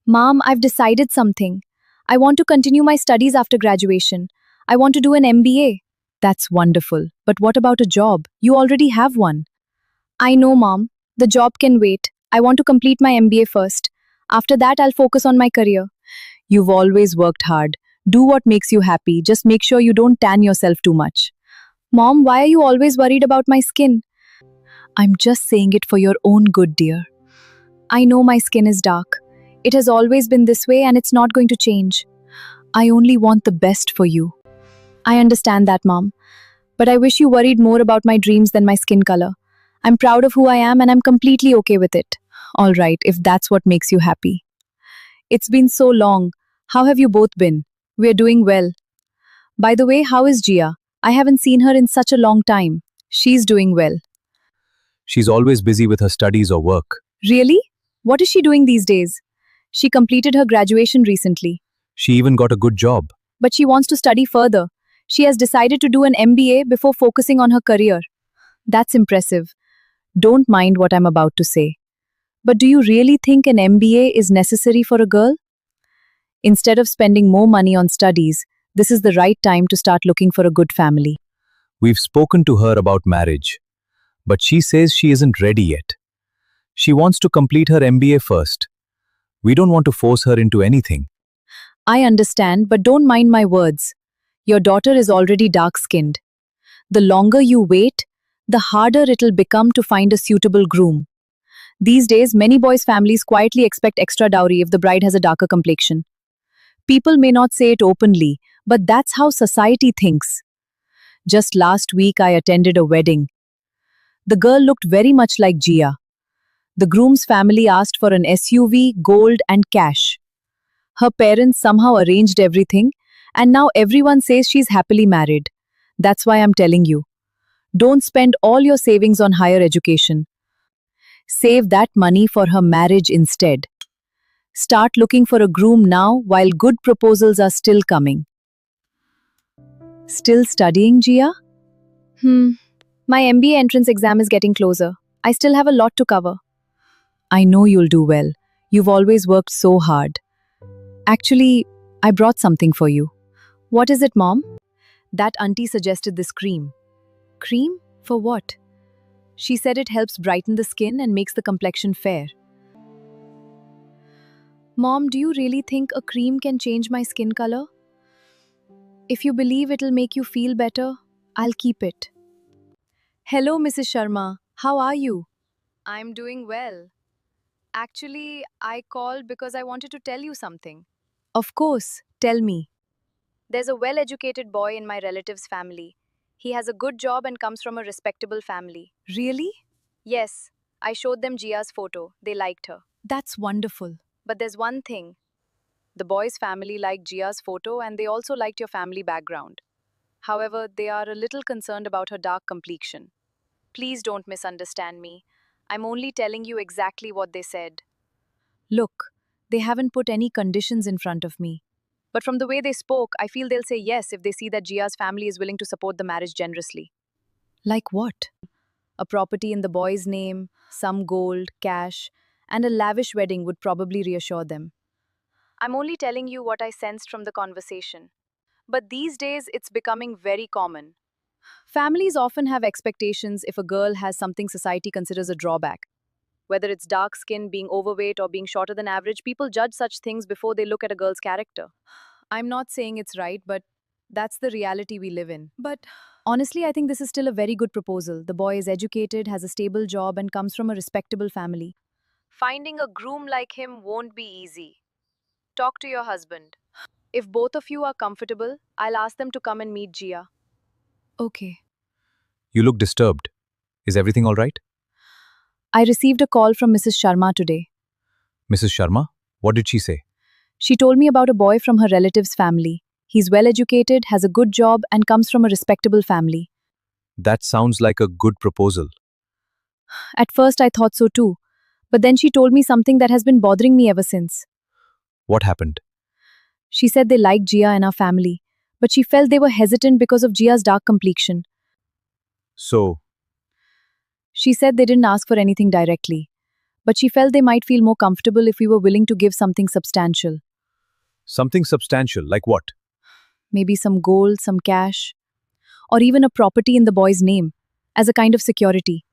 Mom, I've decided something. I want to continue my studies after graduation. I want to do an MBA. That's wonderful. But what about a job? You already have one. I know, Mom. The job can wait. I want to complete my MBA first. After that, I'll focus on my career. You've always worked hard. Do what makes you happy. Just make sure you don't tan yourself too much. Mom, why are you always worried about my skin? I'm just saying it for your own good, dear. I know my skin is dark. It has always been this way and it's not going to change. I only want the best for you. I understand that, Mom. But I wish you worried more about my dreams than my skin color. I'm proud of who I am and I'm completely okay with it. All right, if that's what makes you happy. It's been so long. How have you both been? We're doing well. By the way, how is Jiya? I haven't seen her in such a long time. She's doing well. She's always busy with her studies or work. Really? What is she doing these days? She completed her graduation recently, She even got a good job. but she wants to study further. She has decided to do an MBA before focusing on her career. That's impressive. Don't mind what I'm about to say. But do you really think an MBA is necessary for a girl? Instead of spending more money on studies, this is the right time to start looking for a good family. We've spoken to her about marriage, but she says she isn't ready yet. She wants to complete her MBA first. We don't want to force her into anything. I understand, but don't mind my words. Your daughter is already dark-skinned. The longer you wait, the harder it'll become to find a suitable groom. These days, many boys' families quietly expect extra dowry if the bride has a darker complexion. People may not say it openly, but that's how society thinks. Just last week, I attended a wedding. The girl looked very much like Jiya. The groom's family asked for an SUV, gold, and cash. Her parents somehow arranged everything, and now everyone says she's happily married. That's why I'm telling you. Don't spend all your savings on higher education. Save that money for her marriage instead. Start looking for a groom now while good proposals are still coming. Still studying, Jiya? My MBA entrance exam is getting closer. I still have a lot to cover. I know you'll do well. You've always worked so hard. Actually, I brought something for you. What is it, Mom? That auntie suggested this cream. Cream? For what? She said it helps brighten the skin and makes the complexion fair. Mom, do you really think a cream can change my skin color? If you believe it'll make you feel better, I'll keep it. Hello, Mrs. Sharma. How are you? I'm doing well. Actually, I called because I wanted to tell you something. Of course, tell me. There's a well-educated boy in my relative's family. He has a good job and comes from a respectable family. Really? Yes. I showed them Jia's photo. They liked her. That's wonderful. But there's one thing. The boy's family liked Jia's photo and they also liked your family background. However, they are a little concerned about her dark complexion. Please don't misunderstand me. I'm only telling you exactly what they said. Look, they haven't put any conditions in front of me. But from the way they spoke, I feel they'll say yes if they see that Jia's family is willing to support the marriage generously. Like what? A property in the boy's name, some gold, cash, and a lavish wedding would probably reassure them. I'm only telling you what I sensed from the conversation. But these days, it's becoming very common. Families often have expectations if a girl has something society considers a drawback. Whether it's dark skin, being overweight, or being shorter than average, people judge such things before they look at a girl's character. I'm not saying it's right, but that's the reality we live in. But honestly, I think this is still a very good proposal. The boy is educated, has a stable job, and comes from a respectable family. Finding a groom like him won't be easy. Talk to your husband. If both of you are comfortable, I'll ask them to come and meet Jia. Okay. You look disturbed. Is everything all right? I received a call from Mrs. Sharma today. Mrs. Sharma, what did she say? She told me about a boy from her relative's family. He's well educated, has a good job, and comes from a respectable family. That sounds like a good proposal. At first, I thought so too. But then she told me something that has been bothering me ever since. What happened? She said they liked Jia and our family, but she felt they were hesitant because of Jia's dark complexion. So, She said they didn't ask for anything directly, but she felt they might feel more comfortable if we were willing to give something substantial. Something substantial, like what? Maybe some gold, some cash, or even a property in the boy's name, as a kind of security.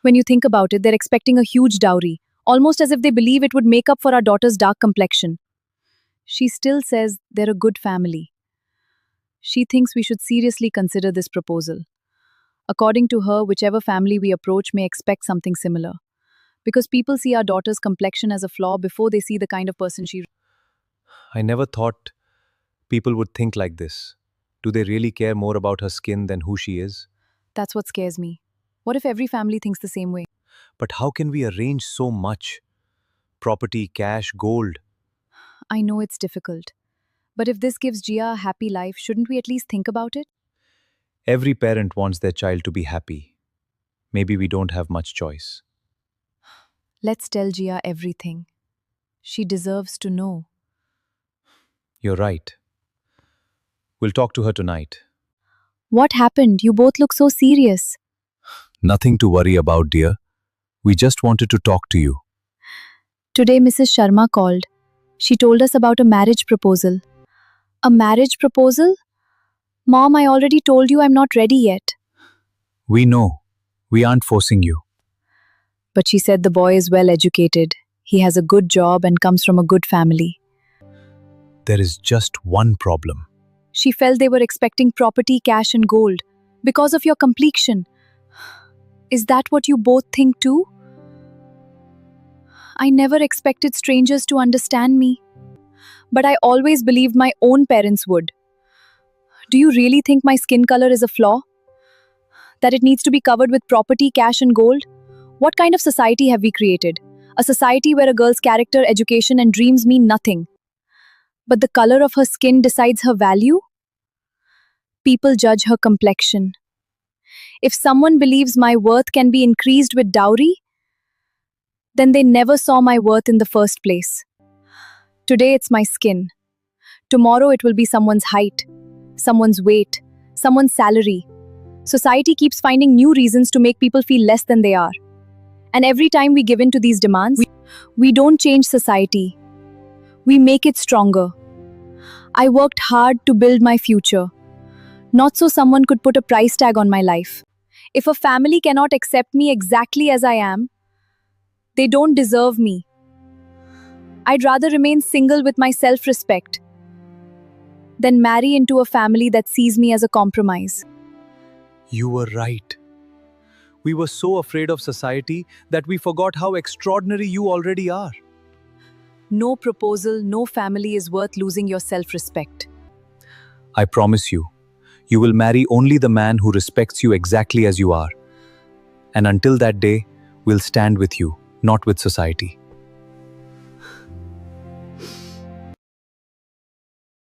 When you think about it, they're expecting a huge dowry, almost as if they believe it would make up for our daughter's dark complexion. She still says they're a good family. She thinks we should seriously consider this proposal. According to her, whichever family we approach may expect something similar. Because people see our daughter's complexion as a flaw before they see the kind of person she. I never thought people would think like this. Do they really care more about her skin than who she is? That's what scares me. What if every family thinks the same way? But how can we arrange so much? Property, cash, gold. I know it's difficult. But if this gives Jiya a happy life, shouldn't we at least think about it? Every parent wants their child to be happy. Maybe we don't have much choice. Let's tell Jiya everything. She deserves to know. You're right. We'll talk to her tonight. What happened? You both look so serious. Nothing to worry about, dear. We just wanted to talk to you. Today, Mrs. Sharma called. She told us about a marriage proposal. A marriage proposal? Mom, I already told you I'm not ready yet. We know. We aren't forcing you. But she said the boy is well educated. He has a good job and comes from a good family. There is just one problem. She felt they were expecting property, cash, and gold because of your complexion. Is that what you both think too? I never expected strangers to understand me. But I always believed my own parents would. Do you really think my skin color is a flaw? That it needs to be covered with property, cash, and gold? What kind of society have we created? A society where a girl's character, education, and dreams mean nothing. But the color of her skin decides her value? People judge her complexion. If someone believes my worth can be increased with dowry, then they never saw my worth in the first place. Today it's my skin. Tomorrow it will be someone's height, someone's weight, someone's salary. Society keeps finding new reasons to make people feel less than they are. And every time we give in to these demands, we don't change society. We make it stronger. I worked hard to build my future. Not so someone could put a price tag on my life. If a family cannot accept me exactly as I am, they don't deserve me. I'd rather remain single with my self-respect than marry into a family that sees me as a compromise. You were right. We were so afraid of society that we forgot how extraordinary you already are. No proposal, no family is worth losing your self-respect. I promise you, you will marry only the man who respects you exactly as you are. And until that day, we'll stand with you, not with society.